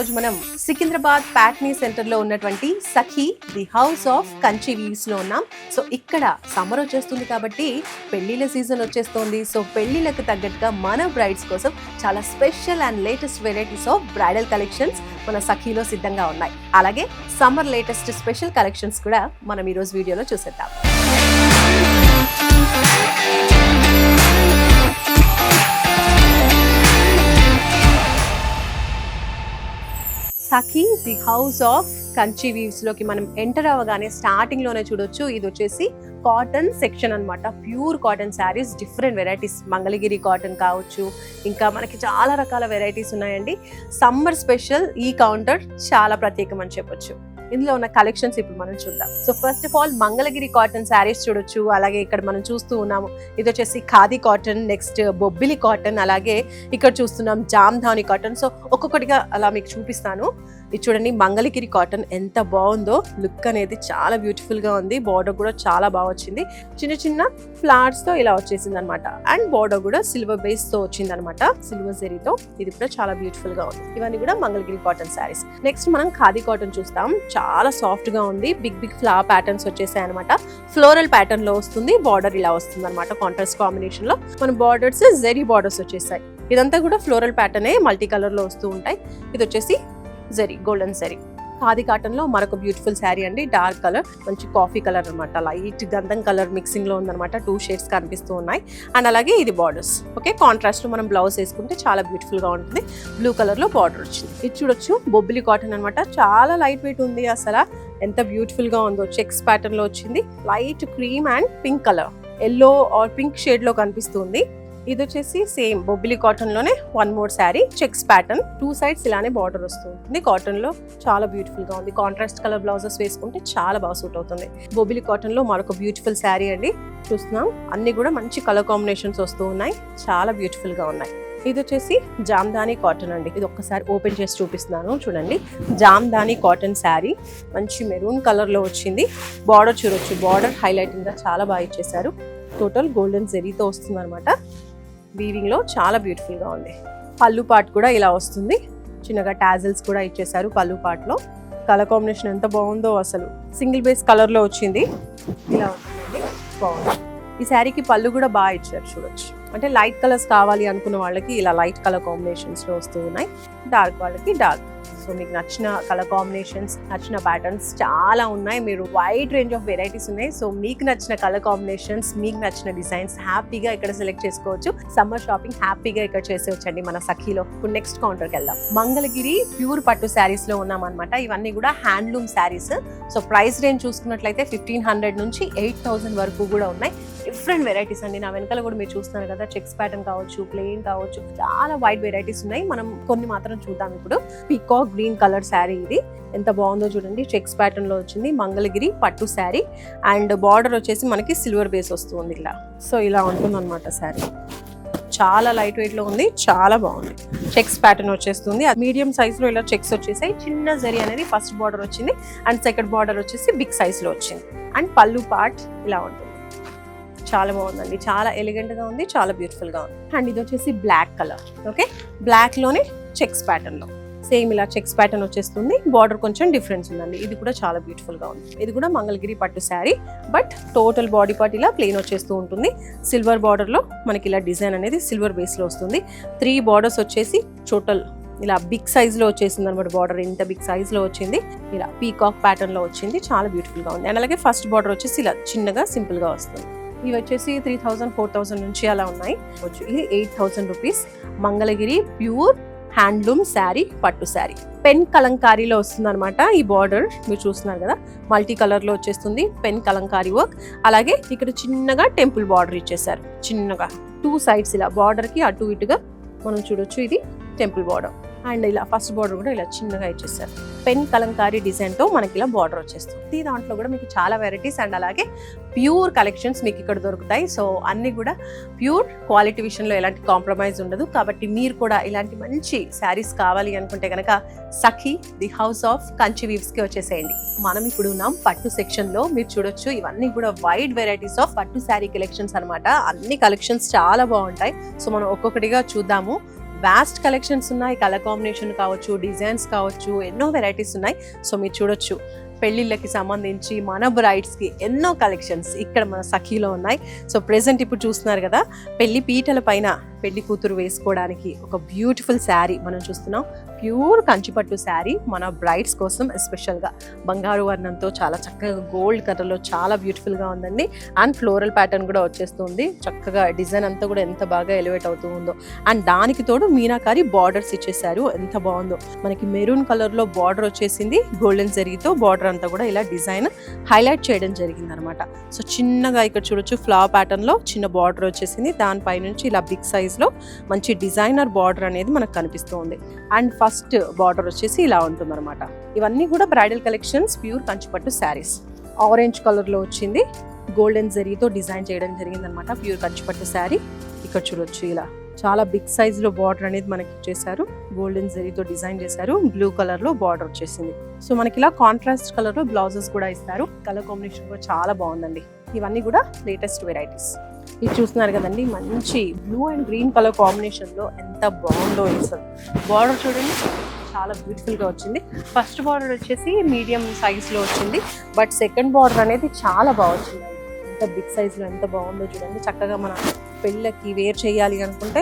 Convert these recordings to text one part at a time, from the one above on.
రోజు మనం సికింద్రాబాద్ ప్యాట్నీ సెంటర్ లో ఉన్నటువంటి Sakhi the house of Kanchi weaves లో ఉన్నాం. సో ఇక్కడ సమ్మర్ వచ్చేస్తుంది కాబట్టి పెళ్లిళ్ళ సీజన్ వచ్చేస్తుంది. సో పెళ్లిళ్ళకు తగ్గట్టుగా మన బ్రైడ్స్ కోసం చాలా special and latest varieties of bridal collections మన సఖీలో సిద్ధంగా ఉన్నాయి. అలాగే సమ్మర్ లేటెస్ట్ స్పెషల్ కలెక్షన్స్ కూడా మనం ఈ రోజు వీడియోలో చూసేద్దాం. Sakhi the house of Kanchi weaves లోకి మనం ఎంటర్ అవ్వగానే స్టార్టింగ్ లోనే చూడొచ్చు. ఇది వచ్చేసి కాటన్ సెక్షన్ అన్నమాట. Pure cotton saris, different varieties, Mangalagiri cotton కావచ్చు, ఇంకా మనకి చాలా రకాల వెరైటీస్ ఉన్నాయండి. సమ్మర్ స్పెషల్ ఈ కౌంటర్ చాలా ప్రత్యేకం అని చెప్పొచ్చు. ఇందులో ఉన్న కలెక్షన్స్ ఇప్పుడు మనం చూద్దాం. So first of all Mangalagiri cotton saris చూడొచ్చు. అలాగే ఇక్కడ మనం చూస్తూ ఉన్నాము, ఇది వచ్చేసి khadi cotton, next Bobbili cotton, అలాగే ఇక్కడ చూస్తున్నాం జామ్ధాని కాటన్. సో ఒక్కొక్కటిగా అలా మీకు చూపిస్తాను. ఇది చూడండి, మంగళగిరి కాటన్ ఎంత బాగుందో, లుక్ అనేది చాలా బ్యూటిఫుల్ గా ఉంది. బార్డర్ కూడా చాలా బాగా వచ్చింది, చిన్న చిన్న ఫ్లవర్స్ తో ఇలా వచ్చేసింది అనమాట. అండ్ బార్డర్ కూడా సిల్వర్ బేస్ తో వచ్చింది అనమాట, సిల్వర్ జరీతో. ఇది కూడా చాలా బ్యూటిఫుల్ గా ఉంది. ఇవన్నీ కూడా మంగళగిరి కాటన్ శారీస్. నెక్స్ట్ మనం ఖాదీ కాటన్ చూస్తాం. చాలా సాఫ్ట్ గా ఉంది, బిగ్ బిగ్ ఫ్లవర్ ప్యాటర్న్స్ వచ్చేసాయి అనమాట. ఫ్లోరల్ ప్యాటర్న్ లో వస్తుంది, బార్డర్ ఇలా వస్తుంది అనమాట. కాంట్రాస్ట్ కాంబినేషన్ లో మన బార్డర్స్ జరీ బార్డర్స్ వచ్చేసాయి. ఇదంతా కూడా ఫ్లోరల్ ప్యాటర్నే, మల్టీ కలర్ లో వస్తూ ఉంటాయి. ఇది వచ్చేసి జరీ, గోల్డెన్ జరీ. ఖాదీ కాటన్ లో మరొక బ్యూటిఫుల్ శారీ అండి. డార్క్ కలర్, మంచి కాఫీ కలర్ అనమాట. లైట్ గంధం కలర్ మిక్సింగ్ లో ఉందన్నమాట. 2 షేడ్స్ కనిపిస్తూ ఉన్నాయి. అండ్ అలాగే ఇది బార్డర్స్. ఓకే, కాంట్రాస్ట్ లో మనం బ్లౌజ్ వేసుకుంటే చాలా బ్యూటిఫుల్ గా ఉంటుంది. బ్లూ కలర్ లో బార్డర్ వచ్చింది. ఇది చూడొచ్చు, బొబ్బిలి కాటన్ అనమాట. చాలా లైట్ వెయిట్ ఉంది. అసలు ఎంత బ్యూటిఫుల్ గా ఉందో. చెక్స్ ప్యాటర్న్ లో వచ్చింది. Light cream and pink colour, yellow or pink shade లో కనిపిస్తుంది. ఇది వచ్చేసి సేమ్ బొబ్బిలి కాటన్ లోనే 1 more sari, checks pattern, 2 sides ఇలానే బార్డర్ వస్తుంది. కాటన్ లో చాలా బ్యూటిఫుల్ గా ఉంది. కాంట్రాస్ట్ కలర్ బ్లౌజెస్ వేసుకుంటే చాలా బాగా సూట్ అవుతుంది. బొబ్బిలి కాటన్ లో మరొక బ్యూటిఫుల్ శారీ అండి. చూస్తున్నాం, అన్ని కూడా మంచి కలర్ కాంబినేషన్స్ వస్తూ ఉన్నాయి. చాలా బ్యూటిఫుల్ గా ఉన్నాయి. ఇది వచ్చేసి జామ్దాని కాటన్ అండి. ఇది ఒక్కసారి ఓపెన్ చేసి చూపిస్తున్నాను చూడండి. జామ్దాని కాటన్ శారీ, మంచి మెరూన్ కలర్ లో వచ్చింది. బార్డర్ చూడొచ్చు, బార్డర్ హైలైటింగ్ గా చాలా బాగా ఇచ్చేసారు. టోటల్ గోల్డెన్ జరీతో వస్తుంది అనమాట. వీవింగ్ లో చాలా బ్యూటిఫుల్ గా ఉంది. పళ్ళు పార్ట్ కూడా ఇలా వస్తుంది. చిన్నగా టాజిల్స్ కూడా ఇచ్చేసారు పళ్ళు పార్ట్ లో. కలర్ కాంబినేషన్ ఎంత బాగుందో అసలు. సింగిల్ బేస్ కలర్ లో వచ్చింది. ఇలా ఉంటుందండి, బాగుంది. ఈ శారీకి పళ్ళు కూడా బాగా ఇచ్చారు చూడొచ్చు. అంటే లైట్ కలర్స్ కావాలి అనుకున్న వాళ్ళకి ఇలా లైట్ కలర్ కాంబినేషన్స్ లో వస్తూ ఉన్నాయి. డార్క్ వాళ్ళకి డార్క్. సో మీకు నచ్చిన కలర్ కాంబినేషన్స్, నచ్చిన ప్యాటర్న్స్ చాలా ఉన్నాయి. మీరు వైడ్ రేంజ్ ఆఫ్ వెరైటీస్ ఉన్నాయి. సో మీకు నచ్చిన కలర్ కాంబినేషన్స్, మీకు నచ్చిన డిజైన్స్ హ్యాపీగా ఇక్కడ సెలెక్ట్ చేసుకోవచ్చు. సమ్మర్ షాపింగ్ హ్యాపీగా ఇక్కడ చేసేవచ్చండి మన సఖీలో. ఇప్పుడు నెక్స్ట్ కౌంటర్కి వెళ్దాం. మంగళగిరి ప్యూర్ పట్టు శారీస్ లో ఉన్నాం అనమాట. ఇవన్నీ కూడా handloom saris. So price range చూసుకున్నట్లయితే 1500 నుంచి 8000 వరకు కూడా ఉన్నాయి. డిఫరెంట్ వెరైటీస్ అండి. నా వెనకాల కూడా మీరు చూస్తున్నారు కదా, చెక్స్ ప్యాటర్న్ కావచ్చు, ప్లెయిన్ కావచ్చు, చాలా వైడ్ వెరైటీస్ ఉన్నాయి. మనం కొన్ని మాత్రం చూద్దాం ఇప్పుడు. పీకాక్ గ్రీన్ కలర్ శారీ, ఇది ఎంత బాగుందో చూడండి. చెక్స్ ప్యాటర్న్ లో వచ్చింది, మంగళగిరి పట్టు శారీ. అండ్ బార్డర్ వచ్చేసి మనకి సిల్వర్ బేస్ వస్తుంది ఇలా. సో ఇలా ఉంటుంది అనమాట శారీ. చాలా లైట్ వెయిట్ లో ఉంది, చాలా బాగుంది. చెక్స్ ప్యాటర్న్ వచ్చేస్తుంది. మీడియం సైజ్ లో ఇలా చెక్స్ వచ్చేసాయి. చిన్న జరీ అనేది ఫస్ట్ బార్డర్ వచ్చింది. అండ్ సెకండ్ బార్డర్ వచ్చేసి బిగ్ సైజ్ లో వచ్చింది. అండ్ పళ్ళు పార్ట్ ఇలా ఉంటుంది. చాలా బాగుందండి, చాలా ఎలిగెంట్ గా ఉంది, చాలా బ్యూటిఫుల్ గా ఉంది. అండ్ ఇది వచ్చేసి బ్లాక్ కలర్. ఓకే, బ్లాక్ లోనే చెక్స్ ప్యాటర్న్ లో సేమ్ ఇలా చెక్స్ ప్యాటర్న్ వచ్చేస్తుంది. బార్డర్ కొంచెం డిఫరెన్స్ ఉందండి. ఇది కూడా చాలా బ్యూటిఫుల్ గా ఉంది. ఇది కూడా మంగళగిరి పట్టు sari, but total body part ఇలా ప్లెయిన్ వచ్చేస్తూ ఉంటుంది. సిల్వర్ బార్డర్ లో మనకి ఇలా డిజైన్ అనేది సిల్వర్ బేస్ లో వస్తుంది. 3 బార్డర్స్ వచ్చేసి టోటల్ ఇలా బిగ్ సైజ్ లో వచ్చేసింది అనమాట. బార్డర్ ఇంత బిగ్ సైజ్ లో వచ్చింది. ఇలా పీకాక్ ప్యాటర్న్ లో వచ్చింది, చాలా బ్యూటిఫుల్ గా ఉంది. అండ్ అలాగే ఫస్ట్ బార్డర్ వచ్చేసి ఇలా చిన్నగా సింపుల్ గా వస్తుంది. ఇవి వచ్చేసి 3000, 4000 నుంచి అలా ఉన్నాయి. ఇది 8000 rupees. Mangalagiri pure handloom sari, పట్టు శారీ. పెన్ కలంకారీలో వస్తుంది అనమాట. ఈ బార్డర్ మీరు చూస్తున్నారు కదా, మల్టీ కలర్ లో వచ్చేస్తుంది. Pen Kalamkari work. అలాగే ఇక్కడ చిన్నగా టెంపుల్ బార్డర్ ఇచ్చేసారు. చిన్నగా 2 సైడ్స్ ఇలా బార్డర్ కి అటు ఇటుగా మనం చూడొచ్చు. ఇది టెంపుల్ బార్డర్. అండ్ ఇలా ఫస్ట్ బార్డర్ కూడా ఇలా చిన్నగా ఇచ్చేసారు. పెన్ కలంకారీ డిజైన్ తో మనకి ఇలా బార్డర్ వచ్చేస్తుంది. దాంట్లో కూడా మీకు చాలా వెరైటీస్ అండ్ అలాగే ప్యూర్ కలెక్షన్స్ మీకు ఇక్కడ దొరుకుతాయి. సో అన్ని కూడా ప్యూర్ క్వాలిటీ విషయంలో ఎలాంటి కాంప్రమైజ్ ఉండదు. కాబట్టి మీరు కూడా ఇలాంటి మంచి శారీస్ కావాలి అనుకుంటే కనుక Sakhi the house of Kanchi weaves కి వచ్చేసేయండి. మనం ఇప్పుడు ఉన్నాం పట్టు సెక్షన్ లో. మీరు చూడొచ్చు, ఇవన్నీ కూడా వైడ్ వెరైటీస్ ఆఫ్ పట్టు శారీ కలెక్షన్స్ అనమాట. అన్ని కలెక్షన్స్ చాలా బాగుంటాయి. సో మనం ఒక్కొక్కటిగా చూద్దాము. వాస్ట్ కలెక్షన్స్ ఉన్నాయి, కలర్ కాంబినేషన్ కావచ్చు, డిజైన్స్ కావచ్చు, ఎన్నో వెరైటీస్ ఉన్నాయి. సో మీరు చూడొచ్చు, పెళ్ళిళ్ళకి సంబంధించి మన బ్రైడ్స్కి ఎన్నో కలెక్షన్స్ ఇక్కడ మన సఖీలో ఉన్నాయి. సో ప్రెసెంట్ ఇప్పుడు చూస్తున్నారు కదా, పెళ్లి పీటల పైన పెళ్లి కూతురు వేసుకోవడానికి ఒక బ్యూటిఫుల్ శారీ మనం చూస్తున్నాం. ప్యూర్ కంచిపట్టు శారీ మన బ్రైడ్స్ కోసం ఎస్పెషల్గా బంగారు వర్ణంతో చాలా చక్కగా గోల్డ్ కలర్లో చాలా బ్యూటిఫుల్గా ఉందండి. అండ్ ఫ్లోరల్ ప్యాటర్న్ కూడా వచ్చేస్తుంది. చక్కగా డిజైన్ అంతా కూడా ఎంత బాగా ఎలివేట్ అవుతూ ఉందో. అండ్ దానికి తోడు మీనాకారి బార్డర్స్ ఇచ్చేసారు, ఎంత బాగుందో. మనకి మెరూన్ కలర్లో బార్డర్ వచ్చేసింది, గోల్డెన్ జరీతో బార్డర్ అంతా కూడా ఇలా డిజైన్ హైలైట్ చేయడం జరిగింది అనమాట. సో చిన్నగా ఇక్కడ చూడొచ్చు, ఫ్లవర్ ప్యాటర్న్ లో చిన్న బార్డర్ వచ్చేసింది. దానిపై నుంచి ఇలా బిగ్ సైజ్ లో మంచి డిజైనర్ బార్డర్ అనేది మనకు కనిపిస్తూ ఉంది. అండ్ ఫస్ట్ బార్డర్ వచ్చేసి ఇలా ఉంటుంది అనమాట. ఇవన్నీ కూడా బ్రైడల్ కలెక్షన్స్, ప్యూర్ కంచిపట్టు శారీస్. ఆరెంజ్ కలర్ లో వచ్చింది, గోల్డెన్ జరీతో డిజైన్ చేయడం జరిగింది అనమాట. ప్యూర్ కంచిపట్టు శారీ. ఇక్కడ చూడొచ్చు, ఇలా చాలా బిగ్ సైజ్ లో బార్డర్ అనేది మనకి ఇచ్చేసారు, గోల్డెన్ జరీతో డిజైన్ చేశారు. బ్లూ కలర్ లో బార్డర్ వచ్చేసింది. సో మనకి ఇలా కాంట్రాస్ట్ కలర్ లో బ్లౌజెస్ కూడా ఇస్తారు. కలర్ కాంబినేషన్ కూడా చాలా బాగుందండి. ఇవన్నీ కూడా లేటెస్ట్ వెరైటీస్. ఇది చూస్తున్నారు కదండి, మంచి blue and green colour combination లో ఎంత బాగుందో అసలు. బార్డర్ చూడండి, చాలా బ్యూటిఫుల్ గా వచ్చింది. ఫస్ట్ బార్డర్ వచ్చేసి మీడియం సైజ్ లో వచ్చింది, బట్ సెకండ్ బార్డర్ అనేది చాలా బాగా వచ్చింది. ఎంత బిగ్ సైజ్ లో ఎంత బాగుందో చూడండి. చక్కగా మన పెళ్ళకి వేర్ చేయాలి అనుకుంటే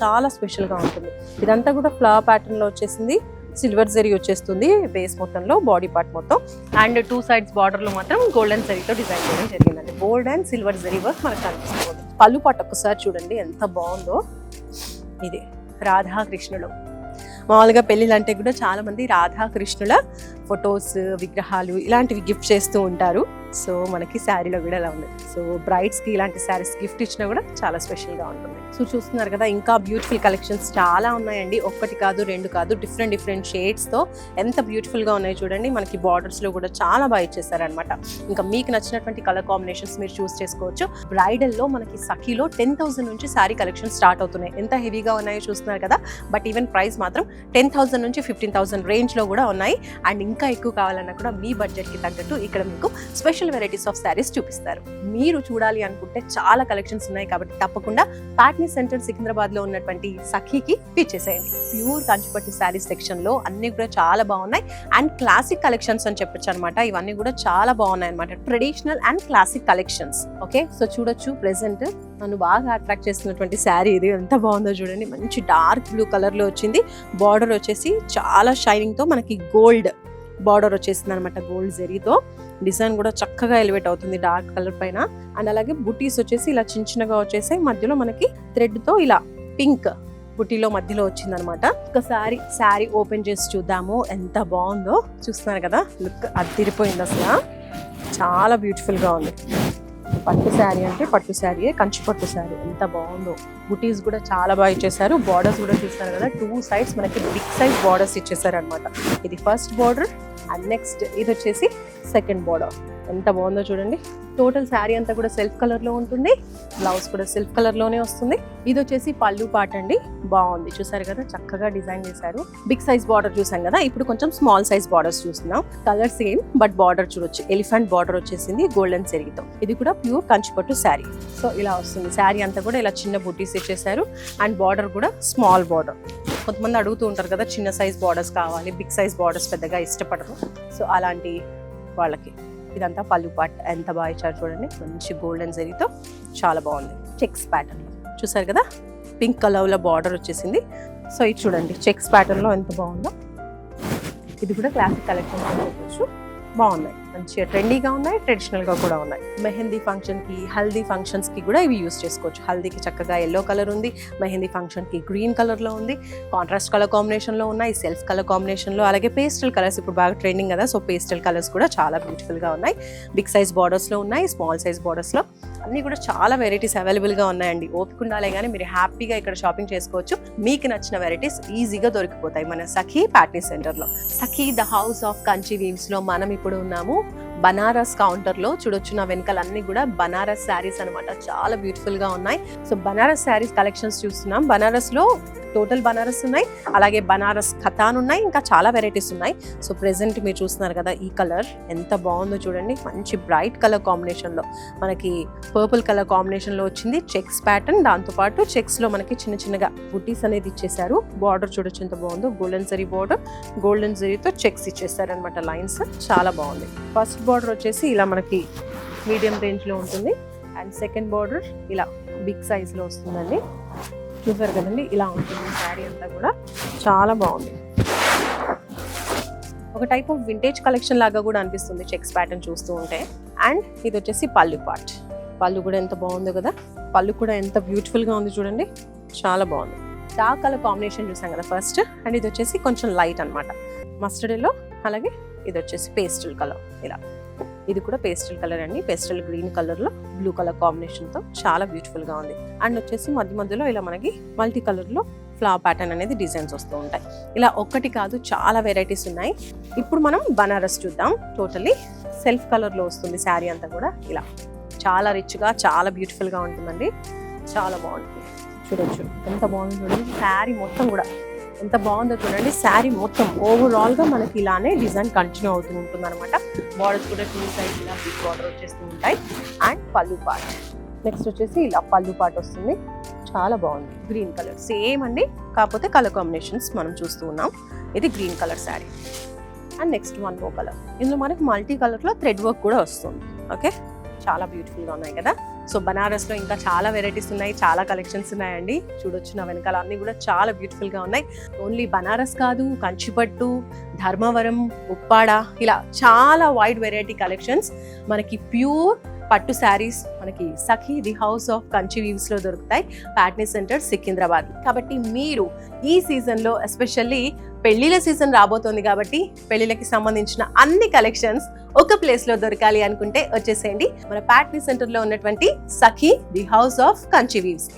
చాలా స్పెషల్ గా ఉంటుంది. ఇదంతా కూడా ఫ్లవర్ ప్యాటర్న్ లో వచ్చేసింది. సిల్వర్ జరీ వచ్చేస్తుంది బేస్ మొత్తంలో, బాడీ పార్ట్ మొత్తం. అండ్ 2 sides బార్డర్ లో మాత్రం గోల్డెన్ జరీతో డిజైన్ చేయడం జరిగిందండి. Gold and silver zari work మనకు కనిపిస్తుంది. పళ్ళు పాటు ఒక్కసారి చూడండి ఎంత బాగుందో. ఇది రాధాకృష్ణులు. మామూలుగా పెళ్ళిళ్ళు అంటే కూడా చాలా మంది రాధాకృష్ణుల ఫొటోస్, విగ్రహాలు ఇలాంటివి గిఫ్ట్ చేస్తూ ఉంటారు. సో మనకి శారీలో కూడా ఇలా ఉంది. సో బ్రైడ్స్కి ఇలాంటి శారీస్ గిఫ్ట్ ఇచ్చినా కూడా చాలా స్పెషల్గా ఉంటుంది. సో చూస్తున్నారు కదా, ఇంకా బ్యూటిఫుల్ కలెక్షన్స్ చాలా ఉన్నాయండి. ఒక్కటి కాదు, రెండు కాదు, డిఫరెంట్ షేడ్స్తో ఎంత బ్యూటిఫుల్గా ఉన్నాయి చూడండి. మనకి బార్డర్స్లో కూడా చాలా బాగా ఇచ్చేసారనమాట. ఇంకా మీకు నచ్చినటువంటి కలర్ కాంబినేషన్స్ మీరు చూస్ చేసుకోవచ్చు. బ్రైడల్లో మనకి సఖీలో 10,000 నుంచి శారీ కలెక్షన్ స్టార్ట్ అవుతున్నాయి. ఎంత హెవీగా ఉన్నాయో చూస్తున్నారు కదా. బట్ ఈవెన్ ప్రైస్ మాత్రం 10,000 నుంచి 15,000 రేంజ్లో కూడా ఉన్నాయి. అండ్ ఇంకా ఎక్కువ కావాలన్నా కూడా మీ బడ్జెట్కి తగ్గట్టు ఇక్కడ మీకు స్పెషల్ వెరైటీస్ ఆఫ్ శారీస్ చూపిస్తారు. మీరు చూడాలి అనుకుంటే చాలా కలెక్షన్స్ ఉన్నాయి కాబట్టి తప్పకుండా పాట్నీ సెంటర్ సికింద్రాబాద్ లో ఉన్నటువంటి సఖీకి విచ్చేసేయండి. ప్యూర్ కంచిపట్టు శారీస్ సెక్షన్ లో అన్ని కూడా చాలా బాగున్నాయి. అండ్ క్లాసిక్ కలెక్షన్స్ అని చెప్పొచ్చు అనమాట. ఇవన్నీ కూడా చాలా బాగున్నాయి అనమాట. Traditional and classic collections. Okay, so చూడొచ్చు, ప్రెసెంట్ నన్ను బాగా అట్రాక్ట్ చేస్తున్నటువంటి శారీ ఇది. ఎంత బాగుందో చూడండి. మంచి డార్క్ బ్లూ కలర్ లో వచ్చింది. బార్డర్ వచ్చేసి చాలా షైనింగ్ తో మనకి గోల్డ్ బార్డర్ వచ్చేసింది అనమాట. గోల్డ్ జరీతో డిజైన్ కూడా చక్కగా ఎలివేట్ అవుతుంది డార్క్ కలర్ పైన. అండ్ అలాగే బుటీస్ వచ్చేసి ఇలా చిన్నగా వచ్చేసాయి. మధ్యలో మనకి థ్రెడ్ తో ఇలా పింక్ బుటీలో మధ్యలో వచ్చింది అనమాట. ఒకసారి శారీ ఓపెన్ చేసి చూద్దాము ఎంత బాగుందో. చూస్తున్నారు కదా, లుక్ అదిరిపోయింది అసలు. చాలా బ్యూటిఫుల్ గా ఉంది. పట్టు శారీ అంటే పట్టు శారీయే, కంచిపట్టు శారీ. ఎంత బాగుందో. బుటీస్ కూడా చాలా బాగా ఇచ్చేసారు. బార్డర్స్ కూడా చూస్తారు కదా, 2 sides మనకి బిగ్ సైజ్ బార్డర్స్ ఇచ్చేసారు అనమాట. ఇది ఫస్ట్ బార్డర్ అండ్ నెక్స్ట్ ఇది వచ్చేసి సెకండ్ బార్డర్. ఎంత బాగుందో చూడండి. టోటల్ శారీ అంతా కూడా సెల్ఫ్ కలర్ లో ఉంటుంది. బ్లౌజ్ కూడా సెల్ఫ్ కలర్ లోనే వస్తుంది. ఇది వచ్చేసి పళ్ళు పార్ట్ అండి. బాగుంది, చూసారు కదా, చక్కగా డిజైన్ చేశారు. బిగ్ సైజ్ బార్డర్ చూసాం కదా, ఇప్పుడు కొంచెం స్మాల్ సైజ్ బార్డర్స్ చూస్తున్నాం. కలర్ సేమ్ బట్ బార్డర్ చూడొచ్చు, ఎలిఫెంట్ బార్డర్ వచ్చేసింది గోల్డెన్ జరీతో. ఇది కూడా ప్యూర్ కంచిపట్టు శారీ. సో ఇలా వస్తుంది. శారీ అంతా కూడా ఇలా చిన్న బుటీస్ ఇచ్చేసారు. అండ్ బార్డర్ కూడా స్మాల్ బార్డర్. కొంతమంది అడుగుతూ ఉంటారు కదా, చిన్న సైజ్ బార్డర్స్ కావాలి, బిగ్ సైజ్ బార్డర్స్ పెద్దగా ఇష్టపడరు. సో అలాంటి వాళ్ళకి ఇదంతా పళ్ళు పార్ట్. ఎంత బాగా ఇచ్చారు చూడండి. మంచి గోల్డెన్ జరీతో చాలా బాగుంది. చెక్స్ ప్యాటర్న్ చూసారు కదా, పింక్ కలర్లో బార్డర్ వచ్చేసింది. సో ఇది చూడండి, చెక్స్ ప్యాటర్న్లో ఎంత బాగుందో. ఇది కూడా క్లాసిక్ కలెక్షన్ అనుకోవచ్చు. బాగున్నాయి, మంచిగా ట్రెండీగా ఉన్నాయి, ట్రెడిషనల్గా కూడా ఉన్నాయి. మెహందీ ఫంక్షన్కి, హల్దీ ఫంక్షన్స్కి కూడా ఇవి యూస్ చేసుకోవచ్చు. హల్దీకి చక్కగా ఎల్లో కలర్ ఉంది, మెహందీ ఫంక్షన్కి గ్రీన్ కలర్లో ఉంది, కాంట్రాస్ట్ కలర్ కాంబినేషన్లో ఉన్నాయి, సెల్ఫ్ కలర్ కాంబినేషన్లో, అలాగే పేస్టల్ కలర్స్ ఇప్పుడు బాగా ట్రెండింగ్ కదా. సో పేస్టల్ కలర్స్ కూడా చాలా బ్యూటిఫుల్గా ఉన్నాయి. బిగ్ సైజ్ బార్డర్స్లో ఉన్నాయి, స్మాల్ సైజ్ బార్డర్స్లో అన్నీ కూడా చాలా వెరైటీస్ అవైలబుల్గా ఉన్నాయండి. ఓపిక ఉండాలి కానీ మీరు హ్యాపీగా ఇక్కడ షాపింగ్ చేసుకోవచ్చు. మీకు నచ్చిన వెరైటీస్ ఈజీగా దొరికిపోతాయి మన సఖీ పాట్నీ సెంటర్లో. సఖీ ద హౌస్ ఆఫ్ కంచి వీవ్స్లో మనం ఇప్పుడు ఉన్నాము. బనారస్ కౌంటర్లో చూడొచ్చు, నా వెనకాల అన్ని కూడా బనారస్ శారీస్ అనమాట. చాలా బ్యూటిఫుల్గా ఉన్నాయి. సో బనారస్ శారీస్ కలెక్షన్స్ చూస్తున్నాం. బనారస్లో టోటల్ బనారస్ ఉన్నాయి, అలాగే బనారస్ ఖతాన్ ఉన్నాయి, ఇంకా చాలా వెరైటీస్ ఉన్నాయి. సో ప్రెసెంట్ మీరు చూస్తున్నారు కదా ఈ కలర్ ఎంత బాగుందో చూడండి. మంచి బ్రైట్ కలర్ కాంబినేషన్లో మనకి పర్పుల్ కలర్ కాంబినేషన్లో వచ్చింది. చెక్స్ ప్యాటర్న్, దాంతోపాటు చెక్స్లో మనకి చిన్న చిన్నగా బుటీస్ అనేది ఇచ్చేసారు. బార్డర్ చూడొచ్చు ఎంత బాగుందో, గోల్డెన్ జరీ బార్డర్, గోల్డెన్ జరీతో చెక్స్ ఇచ్చేసారు అనమాట, లైన్స్ చాలా బాగుంది. ఫస్ట్ బార్డర్ వచ్చేసి ఇలా మనకి మీడియం రేంజ్లో ఉంటుంది, అండ్ సెకండ్ బార్డర్ ఇలా బిగ్ సైజ్లో వస్తుందండి. చూసారు కదండి, ఇలా ఉంటుంది శారీ అంతా కూడా చాలా బాగుంది. ఒక టైప్ ఆఫ్ వింటేజ్ కలెక్షన్ లాగా కూడా అనిపిస్తుంది చెక్స్ ప్యాటర్న్ చూస్తూ ఉంటే. అండ్ ఇది వచ్చేసి పళ్ళు పార్ట్. పళ్ళు కూడా ఎంత బాగుందో కదా, పళ్ళు కూడా ఎంత బ్యూటిఫుల్గా ఉంది చూడండి, చాలా బాగుంది. డార్క్ కలర్ కాంబినేషన్ చూసాం కదా ఫస్ట్, అండ్ ఇది వచ్చేసి కొంచెం లైట్ అనమాట, మస్టర్డ్ ఎల్లో, అలాగే ఇది వచ్చేసి పేస్టల్ కలర్. ఇలా ఇది కూడా పేస్టల్ కలర్ అండి, పేస్టల్ గ్రీన్ కలర్లో బ్లూ కలర్ కాంబినేషన్తో చాలా బ్యూటిఫుల్గా ఉంది. అండ్ వచ్చేసి మధ్య మధ్యలో ఇలా మనకి మల్టీ కలర్లో ఫ్లవర్ ప్యాటర్న్ అనేది డిజైన్స్ వస్తూ ఉంటాయి. ఇలా ఒక్కటి కాదు, చాలా వెరైటీస్ ఉన్నాయి. ఇప్పుడు మనం బనారస్ చూద్దాం. టోటలీ సెల్ఫ్ కలర్లో వస్తుంది శారీ అంతా కూడా. ఇలా చాలా రిచ్గా, చాలా బ్యూటిఫుల్గా ఉంటుందండి, చాలా బాగుంటుంది. చూడొచ్చు ఎంత బాగుంది చూడండి, శారీ మొత్తం కూడా ఎంత బాగుందో చూడండి. శారీ మొత్తం ఓవరాల్గా మనకి ఇలానే డిజైన్ కంటిన్యూ అవుతూ ఉంటుంది అనమాట. బార్డర్స్ కూడా 2 సైడ్స్ ఇలా బిగ్ బార్డర్ వచ్చేస్తూ ఉంటాయి. అండ్ పళ్ళు పార్ట్, నెక్స్ట్ వచ్చేసి ఇలా పళ్ళు పార్ట్ వస్తుంది, చాలా బాగుంది. గ్రీన్ కలర్ సేమ్ అండి, కాకపోతే కలర్ కాంబినేషన్స్ మనం చూస్తూ ఉన్నాం. ఇది green colour sari. And next one more colour, ఇందులో మనకి మల్టీ కలర్లో థ్రెడ్ వర్క్ కూడా వస్తుంది. ఓకే, చాలా బ్యూటిఫుల్గా ఉన్నాయి కదా. సో బనారస్లో ఇంకా చాలా వెరైటీస్ ఉన్నాయి, చాలా కలెక్షన్స్ ఉన్నాయండి. చూడొచ్చు నా వెనకాల అన్నీ కూడా చాలా బ్యూటిఫుల్గా ఉన్నాయి. ఓన్లీ బనారస్ కాదు, కంచిపట్టు, ధర్మవరం, ఉప్పాడ, ఇలా చాలా వైడ్ వెరైటీ కలెక్షన్స్ మనకి ప్యూర్ పట్టు శారీస్ మనకి Sakhi the house of Kanchi weaves లో దొరుకుతాయి, ప్యాట్నీ సెంటర్ సికింద్రాబాద్. కాబట్టి మీరు ఈ సీజన్లో ఎస్పెషల్లీ పెళ్లిళ్ళ సీజన్ రాబోతోంది కాబట్టి పెళ్లిళ్ళకి సంబంధించిన అన్ని కలెక్షన్స్ ఒక ప్లేస్ లో దొరకాలి అనుకుంటే వచ్చేసేయండి మన ప్యాట్నీ సెంటర్ లో ఉన్నటువంటి Sakhi the house of Kanchi weaves.